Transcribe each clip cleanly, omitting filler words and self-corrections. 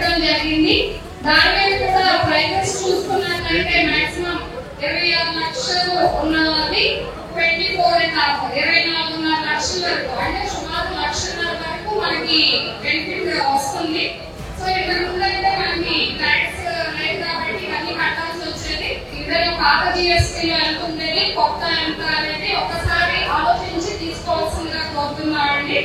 పెట్టడం జరిగింది. దాని మీద కూడా ప్రైజెస్ చూసుకున్నట్లయితే మాక్సిమం 26 లక్షలు ఉన్నది 24.5 లక్షల వరకు, అంటే సుమారు 1.5 లక్షల వరకు మనకి బెనిఫిట్ వస్తుంది. సో ఇక్కడ ముందైతే మనకి ట్యాక్స్ లేదు కాబట్టి ఇవన్నీ కట్టాల్సి వచ్చేది. ఇందులో పాత జిఎస్టీలో ఎంత ఉండేది, కొత్త ఎంత అనేది ఒకసారి ఆలోచించి తీసుకోవాల్సిందిగా కోరుతున్నామండి.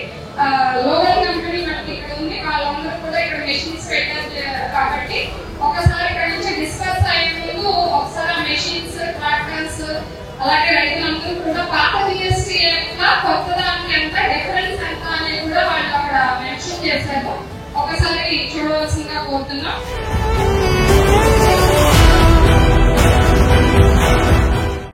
లోకల్ కంపెనీ మనకి ఇక్కడ ఉంది, వాళ్ళందరూ కూడా ఇక్కడ మెషిన్స్ పెట్టారు కాబట్టి ఒకసారి ఇక్కడ నుంచి డిస్కస్ అయ్యే ముందు ఒకసారి ఆ మెషిన్స్, ట్రాక్టర్స్ అలాగే రైతులందరూ కూడా పాత జిఎస్టీ ఎంత, కొత్త దానికి ఎంత డిఫరెన్స్ ఎంత అనేది కూడా వాళ్ళు అక్కడ మెన్షన్ చేశారు. ఒకసారి చూడవలసిందిగా కోరుతున్నాం.